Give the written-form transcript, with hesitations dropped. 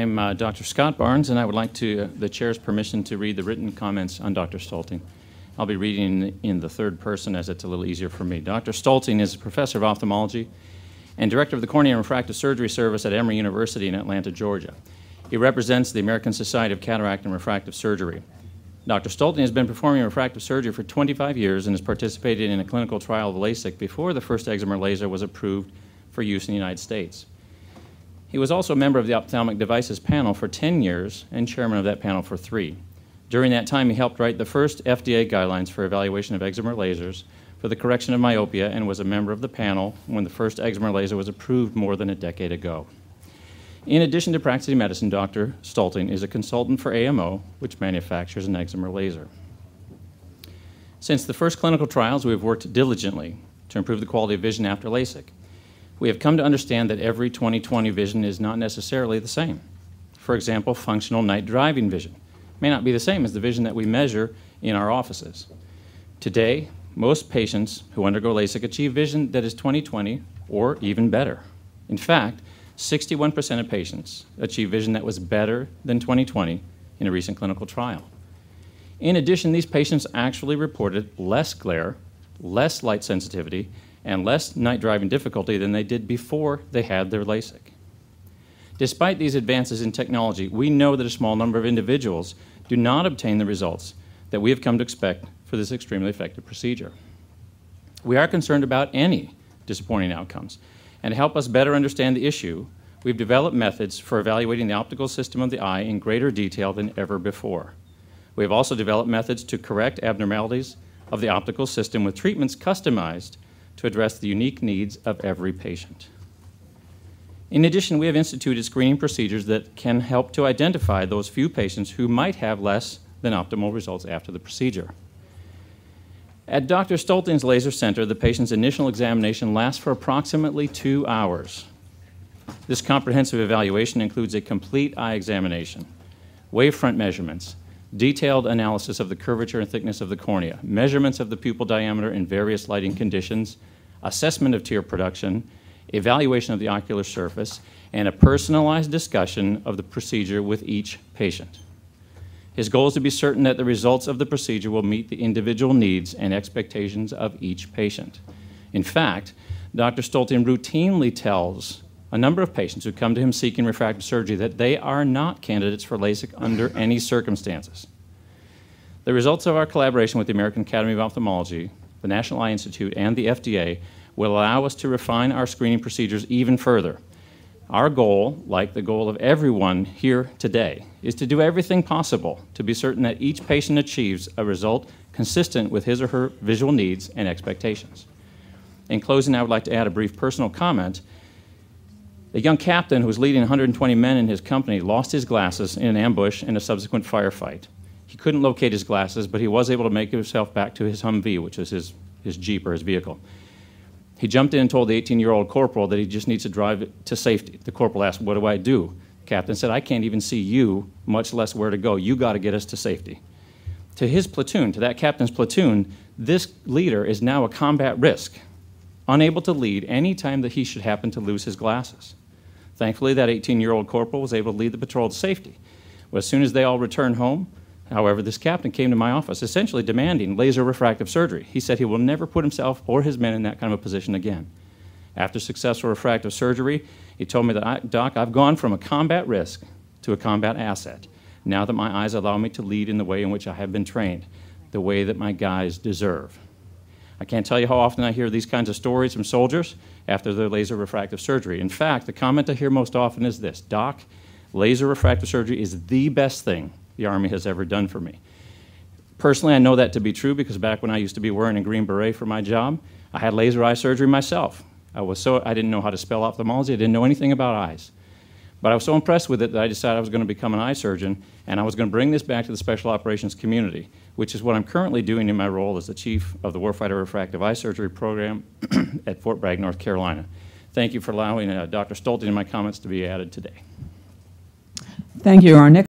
I'm Dr. Scott Barnes, and I would like the chair's permission to read the written comments on Dr. Stulting. I'll be reading in the third person as it's a little easier for me. Dr. Stulting is a professor of ophthalmology and director of the Cornea and Refractive Surgery Service at Emory University in Atlanta, Georgia. He represents the American Society of Cataract and Refractive Surgery. Dr. Stulting has been performing refractive surgery for 25 years and has participated in a clinical trial of Lasik before the first excimer laser was approved for use in the United States. He was also a member of the ophthalmic devices panel for 10 years and chairman of that panel for 3. During that time, he helped write the first FDA guidelines for evaluation of excimer lasers for the correction of myopia and was a member of the panel when the first excimer laser was approved more than a decade ago. In addition to practicing medicine, Dr. Stulting is a consultant for AMO, which manufactures an excimer laser. Since the first clinical trials, we have worked diligently to improve the quality of vision after LASIK. We have come to understand that every 20/20 vision is not necessarily the same. For example, functional night driving vision may not be the same as the vision that we measure in our offices. Today, most patients who undergo LASIK achieve vision that is 20/20 or even better. In fact, 61% of patients achieve vision that was better than 20/20 in a recent clinical trial. In addition, these patients actually reported less glare, less light sensitivity, and less night driving difficulty than they did before they had their LASIK. Despite these advances in technology, we know that a small number of individuals do not obtain the results that we have come to expect for this extremely effective procedure. We are concerned about any disappointing outcomes, and to help us better understand the issue, we've developed methods for evaluating the optical system of the eye in greater detail than ever before. We have also developed methods to correct abnormalities of the optical system with treatments customized to address the unique needs of every patient. In addition, we have instituted screening procedures that can help to identify those few patients who might have less than optimal results after the procedure. At Dr. Stulting's Laser Center, the patient's initial examination lasts for approximately 2 hours. This comprehensive evaluation includes a complete eye examination, wavefront measurements, detailed analysis of the curvature and thickness of the cornea, measurements of the pupil diameter in various lighting conditions, assessment of tear production, evaluation of the ocular surface, and a personalized discussion of the procedure with each patient. His goal is to be certain that the results of the procedure will meet the individual needs and expectations of each patient. In fact, Dr. Stulting routinely tells a number of patients who come to him seeking refractive surgery that they are not candidates for LASIK under any circumstances. The results of our collaboration with the American Academy of Ophthalmology, the National Eye Institute, and the FDA will allow us to refine our screening procedures even further. Our goal, like the goal of everyone here today, is to do everything possible to be certain that each patient achieves a result consistent with his or her visual needs and expectations. In closing, I would like to add a brief personal comment. A young captain who was leading 120 men in his company lost his glasses in an ambush and a subsequent firefight. He couldn't locate his glasses, but he was able to make himself back to his Humvee, which is his Jeep or his vehicle. He jumped in and told the 18-year-old corporal that he just needs to drive it to safety. The corporal asked, "What do I do?" The captain said, "I can't even see you, much less where to go. You got to get us to safety." To his platoon, to that captain's platoon, this leader is now a combat risk, unable to lead any time that he should happen to lose his glasses. Thankfully, that 18-year-old corporal was able to lead the patrol to safety. Well, as soon as they all returned home, however, this captain came to my office essentially demanding laser refractive surgery. He said he will never put himself or his men in that kind of a position again. After successful refractive surgery, he told me that, "Doc, I've gone from a combat risk to a combat asset, now that my eyes allow me to lead in the way in which I have been trained, the way that my guys deserve." I can't tell you how often I hear these kinds of stories from soldiers after their laser refractive surgery. In fact, the comment I hear most often is this: "Doc, laser refractive surgery is the best thing the Army has ever done for me." Personally, I know that to be true because back when I used to be wearing a green beret for my job, I had laser eye surgery myself. I didn't know how to spell ophthalmology. I didn't know anything about eyes. But I was so impressed with it that I decided I was going to become an eye surgeon, and I was going to bring this back to the special operations community, which is what I'm currently doing in my role as the chief of the Warfighter Refractive Eye Surgery Program at Fort Bragg, North Carolina. Thank you for allowing Dr. Stulting and my comments to be added today. Thank you. Our next